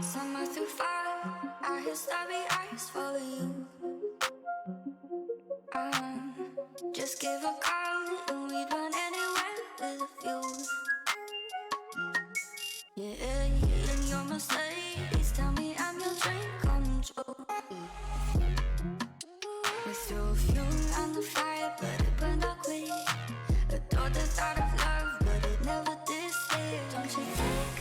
Summer through fall, I hear starry eyes follow you. Just give a call and we'd run anywhere with a fuse. Yeah, and you're Mercedes, tell me I'm your dream come true. We threw a fuel on the fire, but it burned out quick. Adored the thought of love, but it never did stay. Don't you think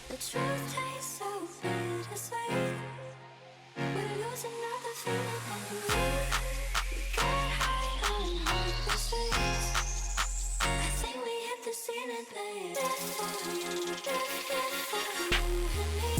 the truth tastes so bittersweet? We're losing another feeling on the reef. We get high on the streets. I think we hit the ceiling, babe. Death for you, death for you and me.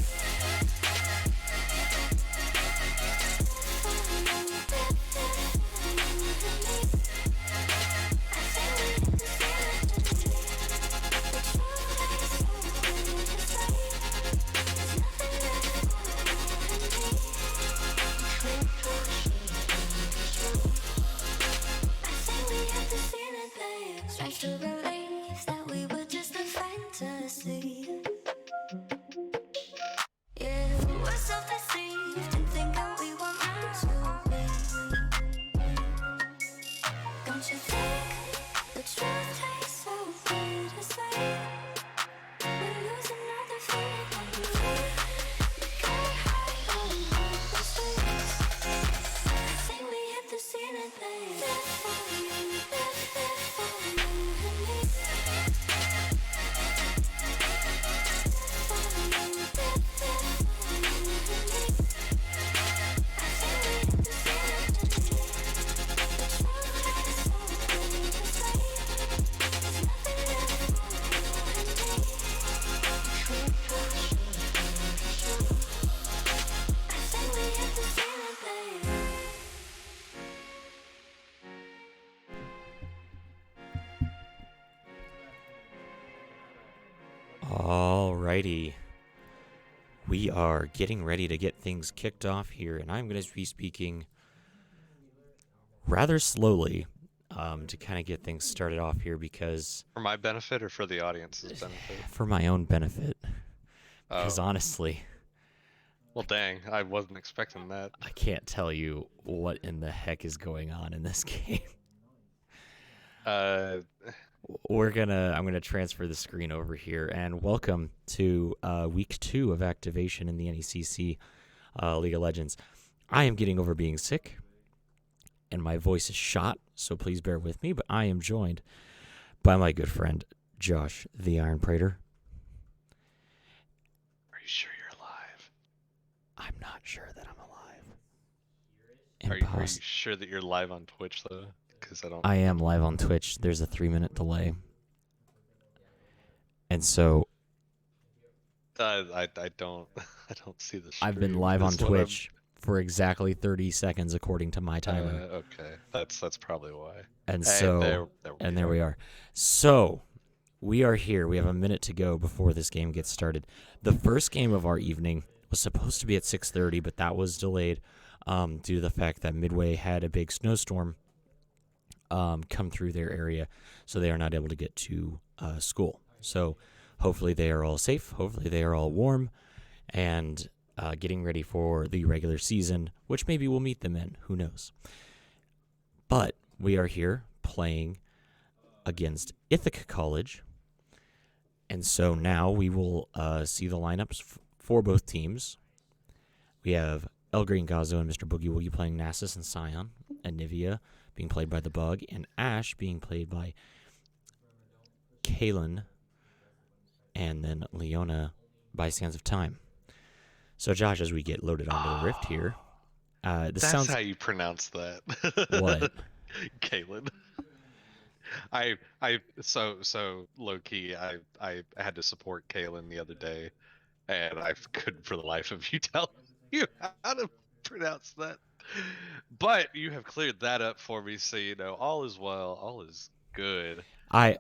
Strange to believe that we were just a fantasy. Yeah, we're self-deceived and thinking we were meant to be. Don't you think the truth tastes so bittersweet? We're losing another feeling on the reef. We get high on the streets. I think we hit the ceiling, babe. Death for you, death for you and me. Alrighty. We are getting ready to get things kicked off here, and I'm going to be speaking rather slowly to kind of get things started off here because... For my benefit or for the audience's benefit? For my own benefit. Because honestly... Well, dang, I wasn't expecting that. I can't tell you what in the heck is going on in this game. I'm gonna transfer the screen over here, and welcome to week 2 of activation in the NECC League of Legends. I am getting over being sick, and my voice is shot, so please bear with me, but I am joined by my good friend, Josh, the Iron Praetor. Are you sure you're alive? I'm not sure that I'm alive. Are you sure that you're live on Twitch, though? Because I am live on Twitch. There's a 3-minute delay. And so... I don't see the stream. I've been live on Twitch for exactly 30 seconds according to my timer. Okay, that's probably why. And so, there we are. So, we are here. We have a minute to go before this game gets started. The first game of our evening was supposed to be at 6:30, but that was delayed due to the fact that Midway had a big snowstorm come through their area, so they are not able to get to school. So, hopefully they are all safe. Hopefully they are all warm and getting ready for the regular season, which maybe we'll meet them in. Who knows? But we are here playing against Ithaca College. And so now we will see the lineups for both teams. We have El Green Gazo and Mr. Boogie Woogie playing Nasus and Scion, and Nivea being played by the Bug, and Ash being played by Kalen, and then Leona by Sands of Time. So, Josh, as we get loaded onto the Rift here, that's how you pronounce that. What? Kalen. So low key. I had to support Kalen the other day, and I couldn't for the life of you tell you how to pronounce that. But you have cleared that up for me, so you know all is well, all is good. I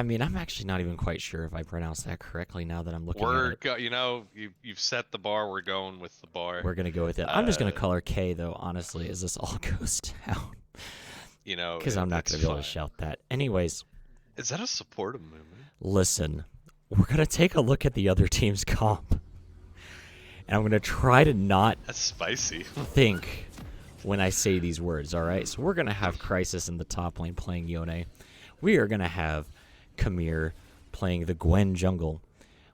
mean, I'm actually not even quite sure if I pronounced that correctly now that I'm looking at it. You've set the bar. We're going with the bar. We're going to go with it. I'm just going to call her K, though, honestly, as this all goes down. You know, Because I'm not it's going to be able to fine. shout that. Anyways, Is that a supportive movement? listen, we're going to take a look at the other team's comp. And I'm going to try to not That's spicy. think when I say these words, all right? So we're going to have Crisis in the top lane playing Yone. We are going to have Kamir playing the Gwen jungle.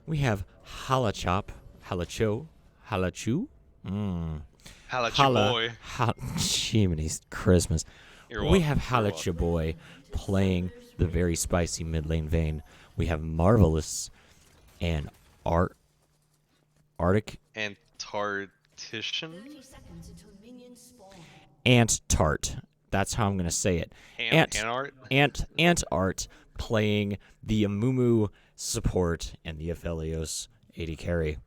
We have Halachu. Halachi boy. Jiminy's Christmas. You're We welcome. have You're welcome. Halachu boy playing the very spicy mid lane Vayne. We have Marvelous and Arctic And Tartitian? Ant Tart. That's how I'm going to say it. Ant Art playing the Amumu support and the Aphelios AD carry.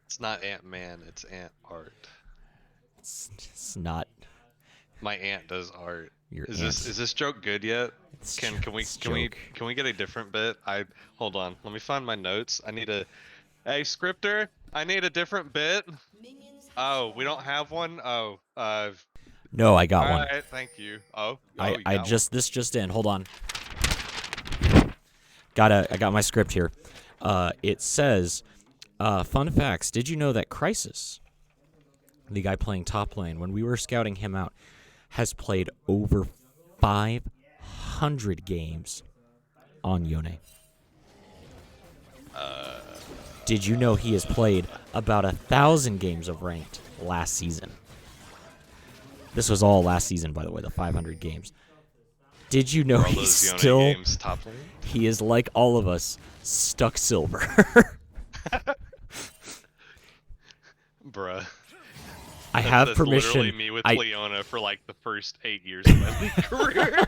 It's not Ant-Man, it's Ant Art. It's not My aunt does art. your Is aunt. this joke good yet? It's Can we joke. can we get a different bit? Hold on. Let me find my notes. I need a Hey scripter, I need a different bit. Oh, we don't have one? Oh, No, I got one. alright, thank you. Oh, I you got one. this just in. Hold on. I got my script here. It says, fun facts. Did you know that Crisis, the guy playing top lane, when we were scouting him out, has played over 500 games on Yone? Did you know he has played about 1,000 games of ranked last season? This was all last season, by the way, the 500 games. Did you know For all he's those Yone still... games top lane? He is like all of us, stuck silver. Bruh. I have That's permission. literally me with Leona for like the first 8 years of my league career.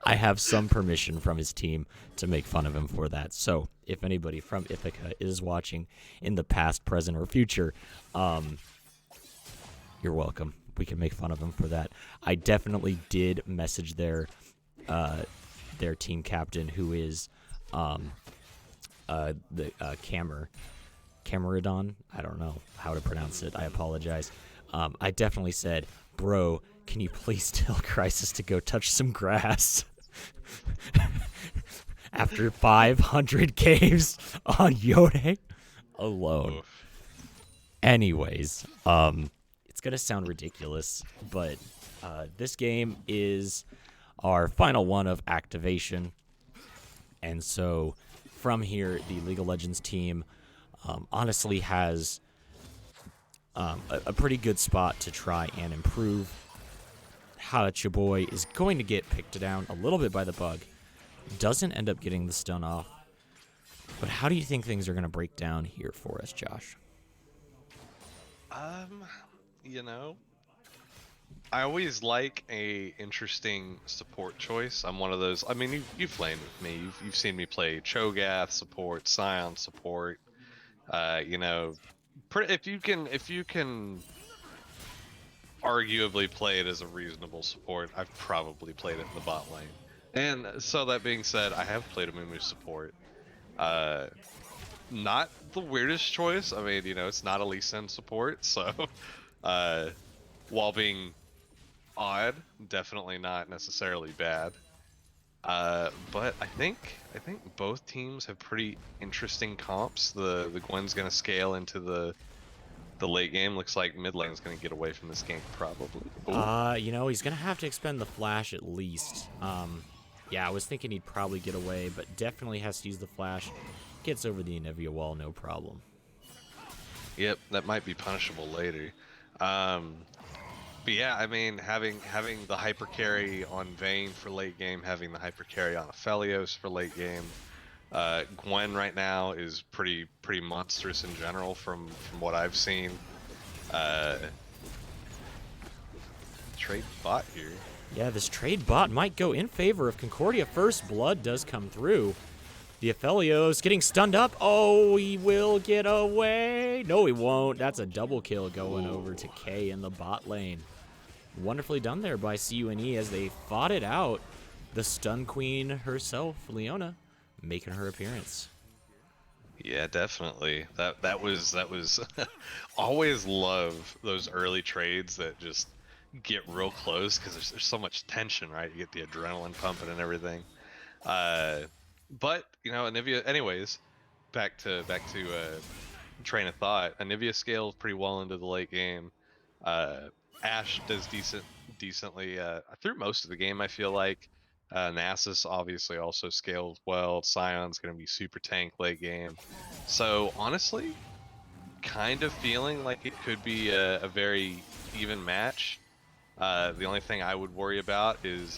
I have some permission from his team to make fun of him for that. So if anybody from Ithaca is watching in the past, present, or future, you're welcome. We can make fun of him for that. I definitely did message their team captain, who is Camerodon. I don't know how to pronounce it. I apologize. I definitely said, bro, can you please tell Crisis to go touch some grass? After 500 games on Yone alone. Oof. Anyways, it's going to sound ridiculous, but this game is our final one of activation. And so from here, the League of Legends team honestly has a pretty good spot to try and improve. Halachaboy is going to get picked down a little bit by the bug. Doesn't end up getting the stun off. But how do you think things are going to break down here for us, Josh? You know, I always like a interesting support choice. I'm one of those. I mean, you've laneed with me. You've seen me play Cho'Gath support, Scion support. You know, if you can arguably play it as a reasonable support, I've probably played it in the bot lane. And so that being said, I have played a Mumu support. Not the weirdest choice. I mean, you know, it's not a Lee Sin support, so while being odd, definitely not necessarily bad. But I think both teams have pretty interesting comps. The Gwen's gonna scale into the late game. Looks like mid lane's gonna get away from this gank probably. Ooh. You know, he's going to have to expend the flash at least. Yeah, I was thinking he'd probably get away, but definitely has to use the flash. Gets over the Anivia wall, no problem. Yep, that might be punishable later. But yeah, I mean, having the hyper carry on Vayne for late game, having the hyper carry on Aphelios for late game. Gwen right now is pretty monstrous in general from what I've seen. Trade bot here. Yeah, this trade bot might go in favor of Concordia. First blood does come through. The Aphelios getting stunned up. Oh, he will get away. No, he won't. That's a double kill going over to K in the bot lane. Wonderfully done there by CUNE as they fought it out. The stun queen herself, Leona, making her appearance. Yeah, definitely. That was always love those early trades that just get real close because there's so much tension, right? You get the adrenaline pumping and everything. But you know, Anivia. Anyways, back to train of thought. Anivia scales pretty well into the late game. Uh, Ash does decently through most of the game. I feel like Nasus obviously also scales well. Scion's going to be super tank late game. So honestly, kind of feeling like it could be a very even match. The only thing I would worry about is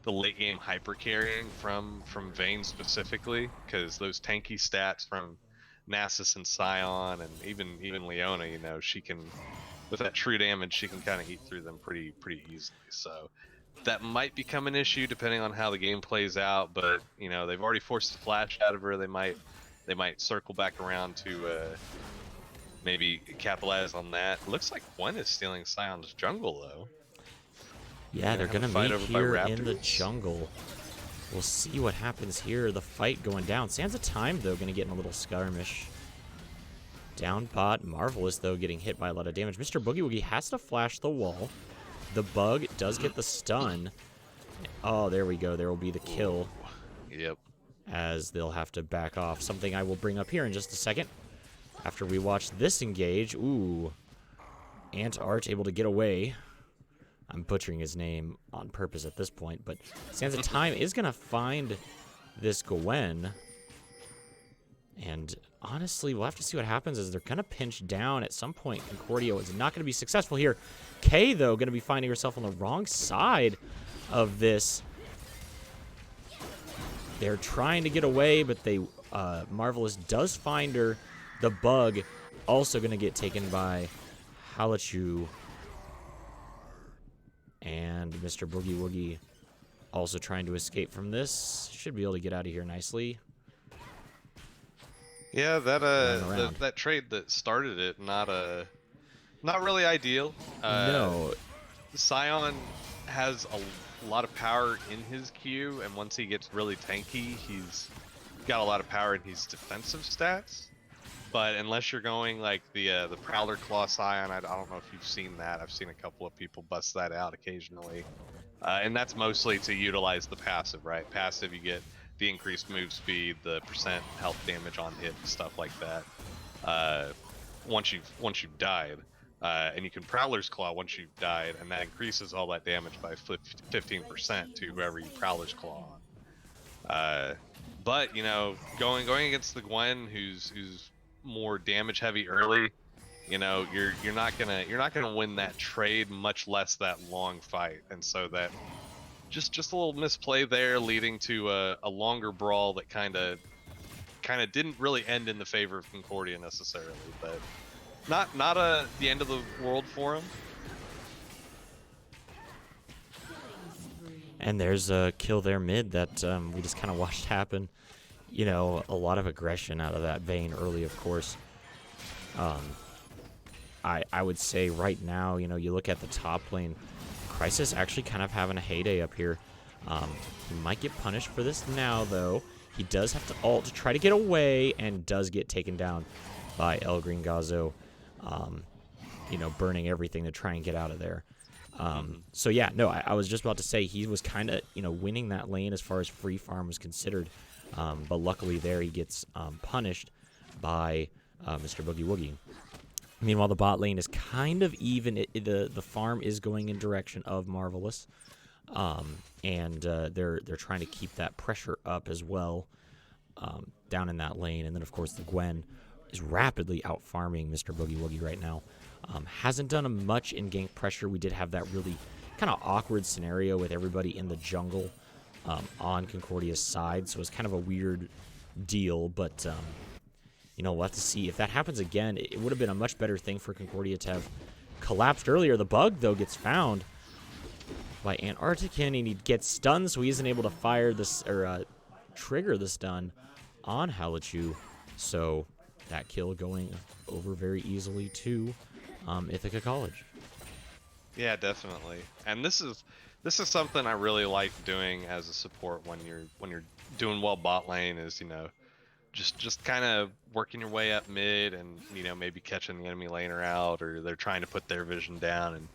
the late game hyper carrying from Vayne specifically, because those tanky stats from Nasus and Scion and even Leona, you know, she can, with that true damage, she can kind of eat through them pretty easily. So that might become an issue depending on how the game plays out. But you know, they've already forced the flash out of her. They might circle back around to maybe capitalize on that. Looks like Gwen is stealing Scion's jungle though. Yeah, they're Gonna gonna have a fight meet over by here in the raptors? jungle. We'll see what happens here. The fight going down. Sands of Time, though, gonna get in a little skirmish. Down bot. Marvelous, though, getting hit by a lot of damage. Mr. Boogie Woogie has to flash the wall. The bug does get the stun. Oh, there we go. There will be the kill. Yep. As they'll have to back off. Something I will bring up here in just a second. After we watch this engage. Ooh. Ant Arch able to get away. I'm butchering his name on purpose at this point, but Sands of Time is going to find this Gwen. And honestly, we'll have to see what happens as they're going to pinch down at some point. Concordia is not going to be successful here. Kay, though, going to be finding herself on the wrong side of this. They're trying to get away, but Marvelous does find her. The bug also going to get taken by Halachu. And Mr. Boogie Woogie also trying to escape from this. Should be able to get out of here nicely. Yeah, that trade that started it, not really ideal. No. Scion has a lot of power in his Q, and once he gets really tanky, he's got a lot of power in his defensive stats. But unless you're going like the Prowler Claw Scion, I don't know if you've seen that. I've seen a couple of people bust that out occasionally. And that's mostly to utilize the passive, right? Passive, you get the increased move speed, the percent health damage on hit, stuff like that. Once you've died, and you can Prowler's Claw once you've died, and that increases all that damage by 15% to whoever you Prowler's Claw on. But you know, going against the Gwen, who's more damage heavy early, you know, you're not gonna win that trade, much less that long fight. And so that just a little misplay there, leading to a longer brawl that kind of didn't really end in the favor of Concordia necessarily, but not the end of the world for him. And there's a kill there mid that we just kind of watched happen. You know, a lot of aggression out of that Vayne early, of course. I would say right now, you know, you look at the top lane, Crisis actually kind of having a heyday up here. He might get punished for this now, though. He does have to ult to try to get away and does get taken down by El Gringazo, you know, burning everything to try and get out of there. So, yeah, no, I was just about to say he was kind of, you know, winning that lane as far as free farm was considered. But luckily there he gets punished by Mr. Boogie Woogie. Meanwhile, the bot lane is kind of even. The farm is going in direction of Marvelous. And they're trying to keep that pressure up as well down in that lane. And then, of course, the Gwen is rapidly out-farming Mr. Boogie Woogie right now. Hasn't done much in gank pressure. We did have that really kind of awkward scenario with everybody in the jungle on Concordia's side, so it's kind of a weird deal, but you know, we'll have to see. If that happens again, it would have been a much better thing for Concordia to have collapsed earlier. The bug, though, gets found by Antarctican, and he gets stunned, so he isn't able to fire this or trigger the stun on Halachu. So that kill going over very easily to Ithaca College. Yeah, definitely. And this is something I really like doing as a support when you're doing well bot lane, is, you know, just kind of working your way up mid and, you know, maybe catching the enemy laner out, or they're trying to put their vision down, and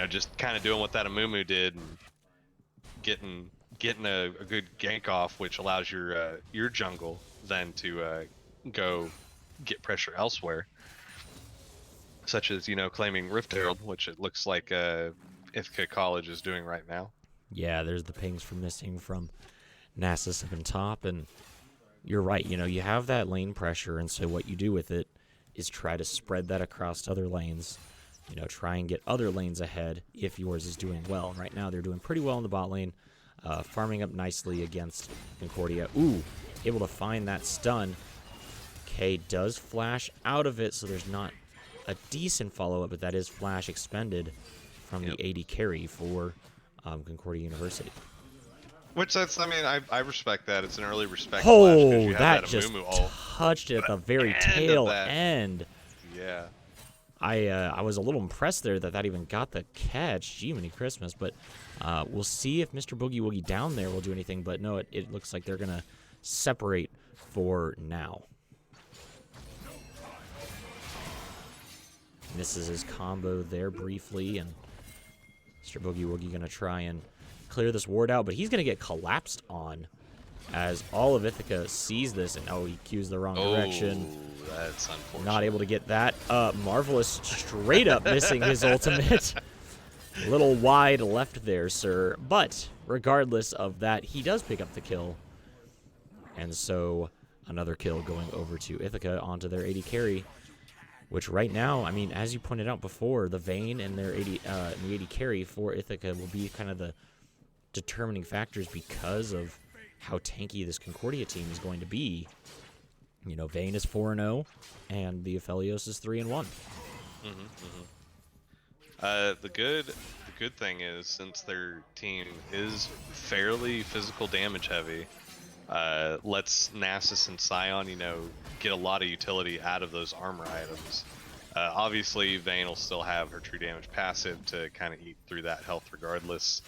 just kind of doing what that Amumu did and getting a good gank off, which allows your jungle then to go get pressure elsewhere, such as claiming Rift Herald, which it looks like Ithaca College is doing right now. Yeah, there's the pings for missing from Nasus up in top, and you're right. You have that lane pressure, and so what you do with it is try to spread that across other lanes. Try and get other lanes ahead if yours is doing well. And right now they're doing pretty well in the bot lane, farming up nicely against Concordia. Ooh, able to find that stun. K does flash out of it, so there's not a decent follow-up, but that is flash expended from the AD carry for Concordia University. Which I respect that. It's an early respect. Oh, that just touched it at the very tail end. Yeah. I was a little impressed there that even got the catch. Gee, many Christmas. But we'll see if Mr. Boogie Woogie down there will do anything. But no, it looks like they're going to separate for now. Misses his combo there briefly. And Mr. Boogie Woogie going to try and clear this ward out. But he's going to get collapsed on as all of Ithaca sees this. And he cues the wrong direction. That's unfortunate. Not able to get that. Marvelous straight up missing his ultimate. A little wide left there, sir. But regardless of that, he does pick up the kill. And so another kill going over to Ithaca onto their AD carry. Which right now, as you pointed out before, the Vayne and their the AD carry for Ithaca will be kind of the determining factors because of how tanky this Concordia team is going to be. Vayne is 4-0, and the Aphelios is 3-1. The good thing is, since their team is fairly physical damage heavy, lets Nasus and Scion, get a lot of utility out of those armor items. Obviously, Vayne will still have her true damage passive to kind of eat through that health regardless.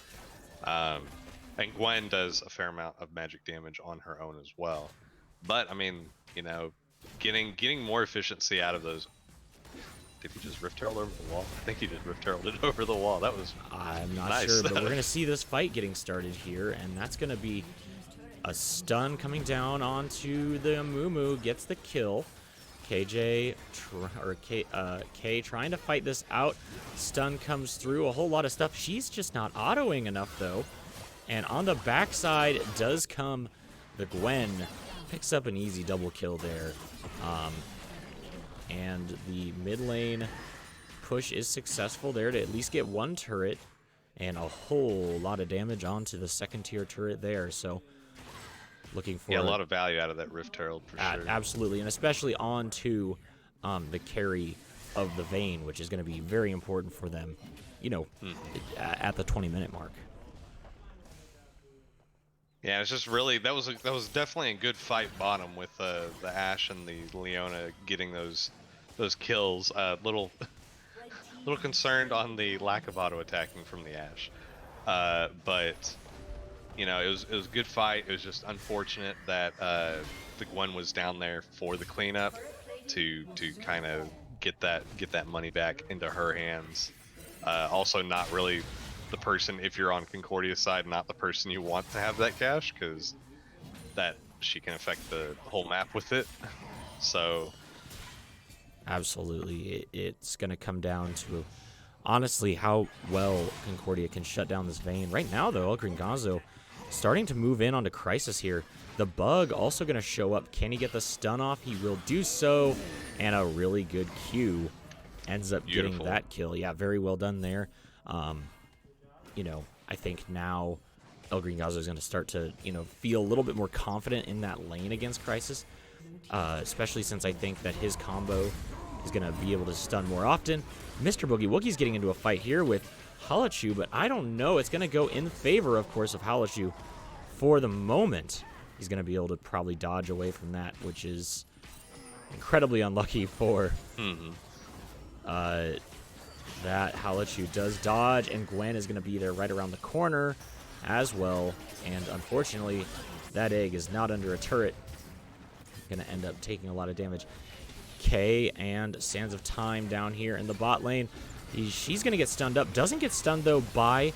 And Gwen does a fair amount of magic damage on her own as well. But getting more efficiency out of those. Did he just Rift Herald over the wall? I think he just Rift Heralded over the wall. That was I'm not nice. sure, but we're going to see this fight getting started here, and that's going to be a stun coming down onto the Amumu. Gets the kill. K trying to fight this out. Stun comes through. A whole lot of stuff. She's just not autoing enough, though. And on the backside does come the Gwen. Picks up an easy double kill there. And the mid lane push is successful there to at least get one turret and a whole lot of damage onto the second tier turret there. So looking for a lot of value out of that Rift Herald for sure. Absolutely, and especially onto the carry of the Vayne, which is going to be very important for them, at the 20-minute mark. Yeah, it's just really that was definitely a good fight bottom with the Ashe and the Leona getting those kills. Little concerned on the lack of auto attacking from the Ashe, but it was a good fight. It was just unfortunate that the Gwen was down there for the cleanup to kind of get that money back into her hands. Also, not really the person, if you're on Concordia's side, not the person you want to have that cash, because that she can affect the whole map with it. So absolutely, it's going to come down to honestly how well Concordia can shut down this Vayne. Right now, though, El Gringazo starting to move in onto Crisis here. The bug also going to show up. Can he get the stun off? He will do so, and a really good Q ends up getting that kill. Yeah, very well done there. I think now El Gringazo is going to start to, feel a little bit more confident in that lane against Crisis, especially since I think that his combo is going to be able to stun more often. Mr. Boogie Woogie's getting into a fight here with Halachu, but I don't know. It's going to go in favor, of course, of Halachu for the moment. He's going to be able to probably dodge away from that, which is incredibly unlucky for that. Halachu does dodge, and Gwen is going to be there right around the corner as well. And unfortunately, that egg is not under a turret. Going to end up taking a lot of damage. K and Sands of Time down here in the bot lane. She's going to get stunned up. Doesn't get stunned, though, by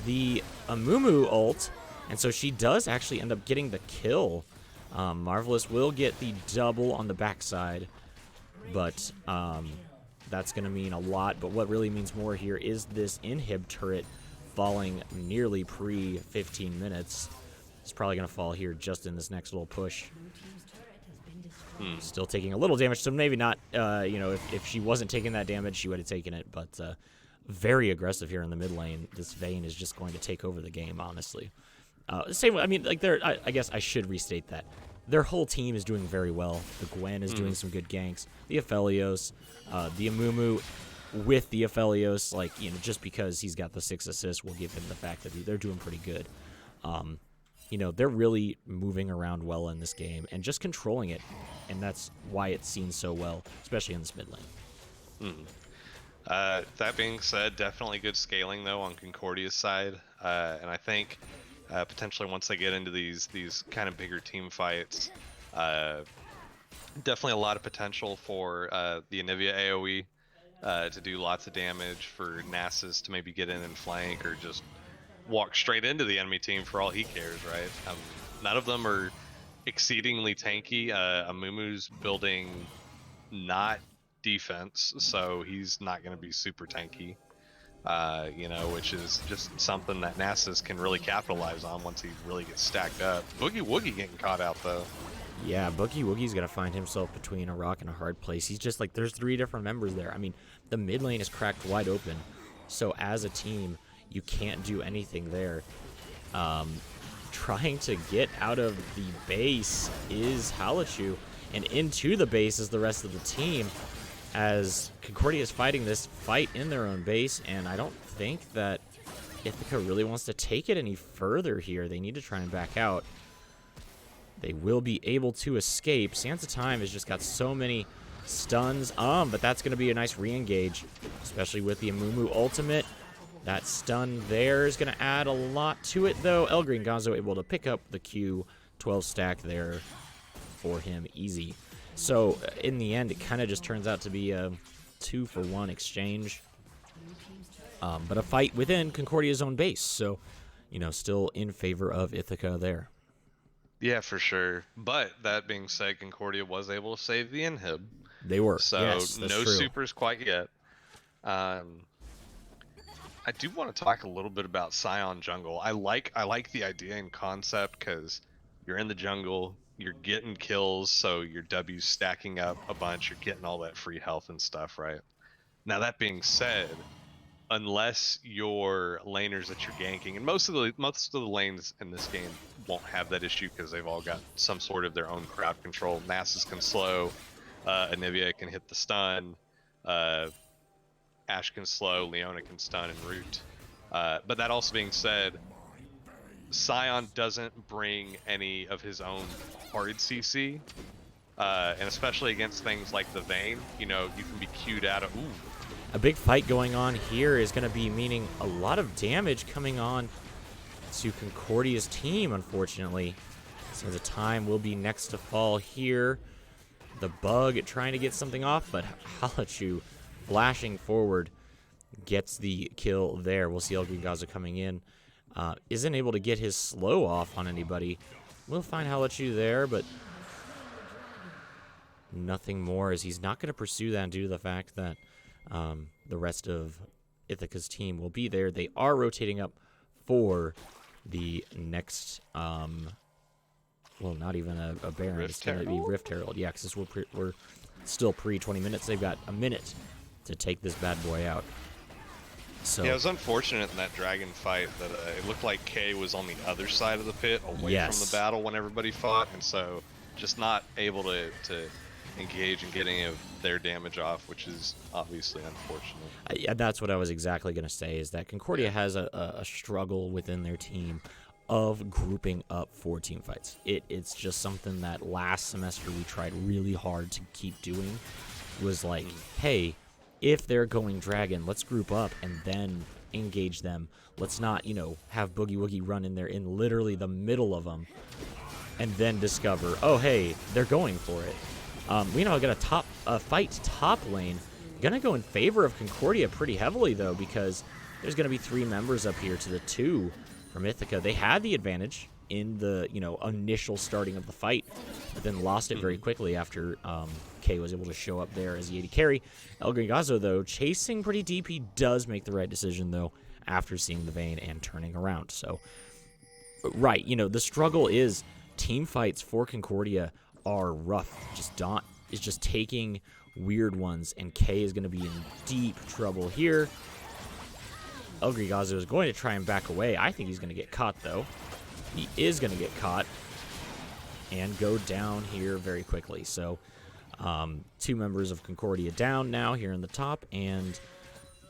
the Amumu ult. And so she does actually end up getting the kill. Marvelous will get the double on the backside. But that's going to mean a lot. But what really means more here is this inhib turret falling nearly pre-15 minutes. It's probably going to fall here just in this next little push. Still taking a little damage, so maybe not, if she wasn't taking that damage, she would have taken it. But very aggressive here in the mid lane. This Vayne is just going to take over the game, honestly. Same way, I mean, like, I guess I should restate that. Their whole team is doing very well. The Gwen is doing some good ganks. The Aphelios, the Amumu with the Aphelios, like, just because he's got the 6 assists, we'll give him the fact that they're doing pretty good. They're really moving around well in this game and just controlling it, and that's why it's seen so well, especially in this mid lane. That being said, definitely good scaling though on Concordia's side, and I think potentially once they get into these kind of bigger team fights, definitely a lot of potential for the Anivia AoE to do lots of damage, for Nasus to maybe get in and flank, or just walk straight into the enemy team for all he cares, right? None of them are exceedingly tanky. Amumu's building not defense, so he's not going to be super tanky, which is just something that Nasus can really capitalize on once he really gets stacked up. Boogie Woogie getting caught out, though. Yeah, Boogie Woogie's going to find himself between a rock and a hard place. He's just like, there's 3 different members there. I mean, the mid lane is cracked wide open, so as a team, you can't do anything there. Trying to get out of the base is Halachu, and into the base is the rest of the team, as Concordia is fighting this fight in their own base, and I don't think that Ithaca really wants to take it any further here. They need to try and back out. They will be able to escape. Sands of Time has just got so many stuns, but that's going to be a nice re-engage, especially with the Amumu ultimate. That stun there is going to add a lot to it, though. El Green Gonzo able to pick up the Q 12 stack there for him, easy. So in the end, it kind of just turns out to be a 2-for-1 exchange, but a fight within Concordia's own base. So, still in favor of Ithaca there. Yeah, for sure. But that being said, Concordia was able to save the inhib. They were. So yes, no true. supers quite yet. I do want to talk a little bit about Scion jungle. I like the idea and concept, because you're in the jungle, you're getting kills, so your W's stacking up a bunch, you're getting all that free health and stuff, right? Now that being said, unless your laners that you're ganking, and most of the lanes in this game won't have that issue because they've all got some sort of their own crowd control. Nasus can slow, Anivia can hit the stun, Ashe can slow, Leona can stun and root. But that also being said, Scion doesn't bring any of his own hard CC, and especially against things like the Vayne, you can be queued out of. Ooh. A big fight going on here is going to be meaning a lot of damage coming on to Concordia's team, unfortunately. So the time will be next to fall here. The Bug trying to get something off, but Halachu flashing forward gets the kill there. We'll see El Gringazo coming in. Isn't able to get his slow off on anybody. We'll find Halachu there, but nothing more, as he's not going to pursue that due to the fact that the rest of Ithaca's team will be there. They are rotating up for the next, well, not even a Baron. It's going to be Rift Herald. Yeah, because we're still pre-20 minutes. They've got a minute to take this bad boy out. So, yeah, it was unfortunate in that dragon fight that it looked like Kay was on the other side of the pit, away from the battle when everybody fought, and so just not able to engage and get any of their damage off, which is obviously unfortunate. Yeah, that's what I was exactly going to say, is that Concordia has a struggle within their team of grouping up for team fights. It's just something that last semester we tried really hard to keep doing, was like, hey, if they're going dragon, let's group up and then engage them. Let's not, have Boogie Woogie run in there in literally the middle of them and then discover, oh, hey, they're going for it. We now got a fight top lane Going to go in favor of Concordia pretty heavily, though, because there's going to be 3 members up here to the 2 from Ithaca. They had the advantage in the, initial starting of the fight, but then lost it very quickly after Kay was able to show up there as the AD carry. El Gringazo, though, chasing pretty deep. He does make the right decision, though, after seeing the Vayne and turning around. So, right, the struggle is team fights for Concordia are rough. Just Daunt is just taking weird ones, and Kay is going to be in deep trouble here. El Gringazo is going to try and back away. I think he's going to get caught, though. He is going to get caught and go down here very quickly. So 2 members of Concordia down now here in the top, and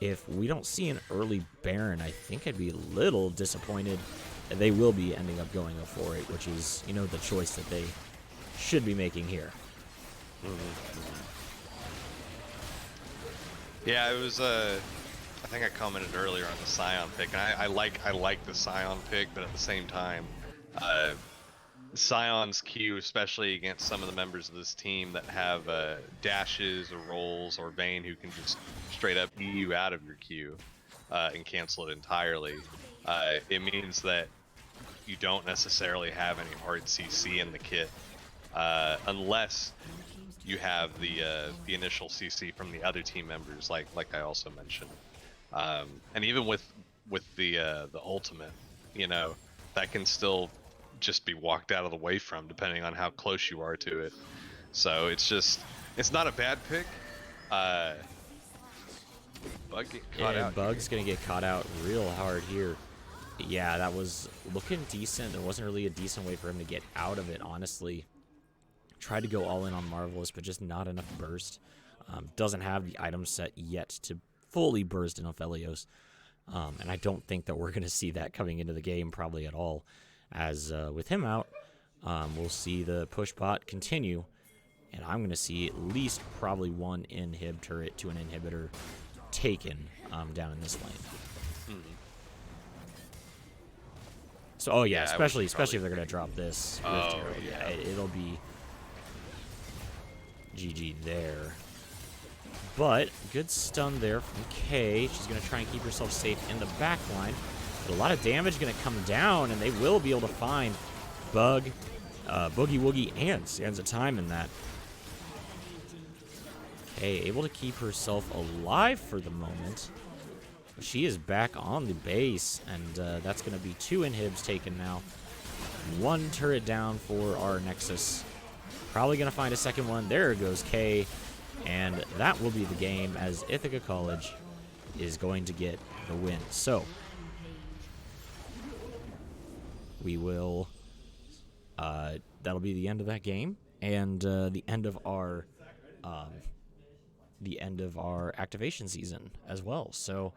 if we don't see an early Baron, I think I'd be a little disappointed. They will be ending up going 4-8, which is, the choice that they should be making here. Yeah, it was I think I commented earlier on the Scion pick, and I like the Scion pick, but at the same time, Scion's Q, especially against some of the members of this team that have dashes or rolls or Vayne who can just straight up E you out of your Q and cancel it entirely, it means that you don't necessarily have any hard CC in the kit unless you have the initial CC from the other team members, like I also mentioned. And even with the ultimate, that can still just be walked out of the way from, depending on how close you are to it. So it's not a bad pick. Bug get caught out. Bug's gonna get caught out real hard here. Yeah, that was looking decent. There wasn't really a decent way for him to get out of it, honestly. Tried to go all in on Marvelous, but just not enough burst. Doesn't have the item set yet to fully burst enough Elios. And I don't think that we're going to see that coming into the game probably at all. As with him out, we'll see the push bot continue. And I'm going to see at least probably 1 inhib turret to an inhibitor taken down in this lane. So, oh yeah, especially if they're going to drop this. Oh, yeah, it'll be GG there. But good stun there from Kay. She's going to try and keep herself safe in the back line. But a lot of damage going to come down, and they will be able to find Bug, Boogie Woogie, and Sands of Time in that. Kay able to keep herself alive for the moment. She is back on the base, and that's going to be 2 inhibs taken now. 1 turret down for our Nexus. Probably going to find a second one. There goes Kay. And that will be the game, as Ithaca College is going to get the win. So we will that'll be the end of that game, and the end of our activation season as well. So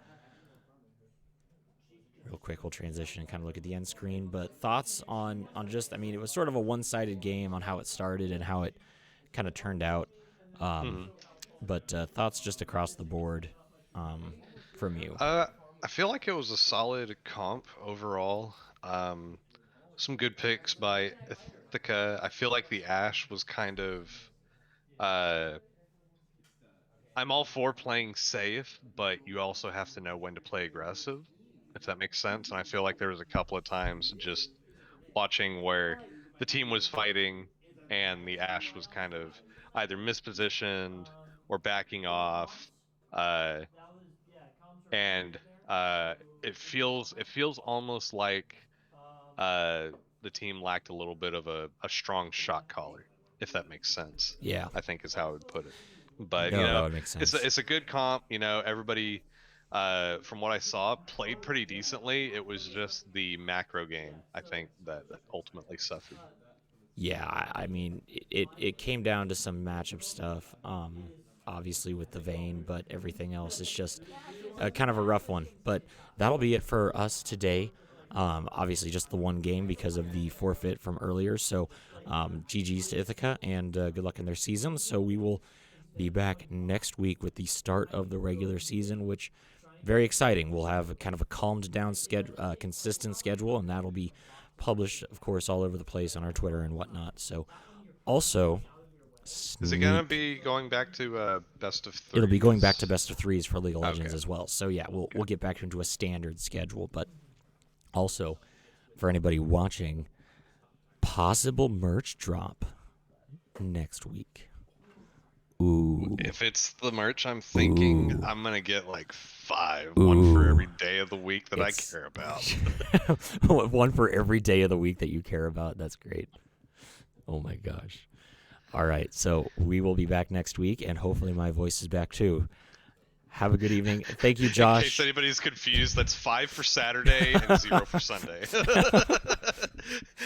real quick, we'll transition and kind of look at the end screen. But thoughts on just, I mean, it was sort of a one-sided game on how it started and how it kind of turned out. But thoughts just across the board from you. I feel like it was a solid comp overall. Some good picks by Ithaca. I feel like the Ashe was kind of... I'm all for playing safe, but you also have to know when to play aggressive, if that makes sense. And I feel like there was a couple of times just watching where the team was fighting and the Ashe was kind of either mispositioned or backing off, and it feels almost like the team lacked a little bit of a strong shot caller, if that makes sense. Yeah, I think is how I would put it. But no, that would make sense. it's a good comp. Everybody, from what I saw, played pretty decently. It was just the macro game, I think, that ultimately suffered. Yeah, I mean, it came down to some matchup stuff, obviously with the Vayne, but everything else is just kind of a rough one. But that'll be it for us today. Obviously just the one game because of the forfeit from earlier. So GG's to Ithaca, and good luck in their season. So we will be back next week with the start of the regular season, which very exciting. We'll have kind of a calmed down consistent schedule, and that'll be published, of course, all over the place on our Twitter and whatnot. So also Is it gonna be going back to best of 3? It'll be going back to best of 3s for League of Legends Okay. as well. So yeah, we'll get back into a standard schedule. But also, for anybody watching, possible merch drop next week. Ooh. If it's the merch I'm thinking, Ooh. I'm gonna get like 5, one for every day of the week that I It's- care about. One for every day of the week that you care about. That's great. Oh my gosh. All right, so we will be back next week, and hopefully my voice is back too. Have a good evening. Thank you, In case Josh. anybody's confused, that's 5 for Saturday and 0 for Sunday.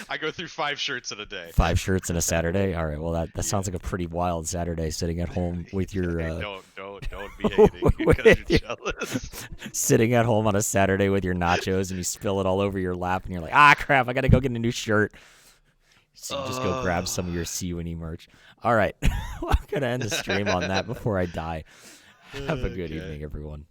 I go through 5 shirts in a day. 5 shirts and a Saturday. All right. Well, that sounds like a pretty wild Saturday, sitting at home with your Don't be hating because you're jealous. sitting at home on a Saturday with your nachos, and you spill it all over your lap, and you're like, ah, crap! I gotta go get a new shirt. So you just go grab some of your C&E merch. All right. I'm gonna end the stream on that before I die. Have a good evening, everyone.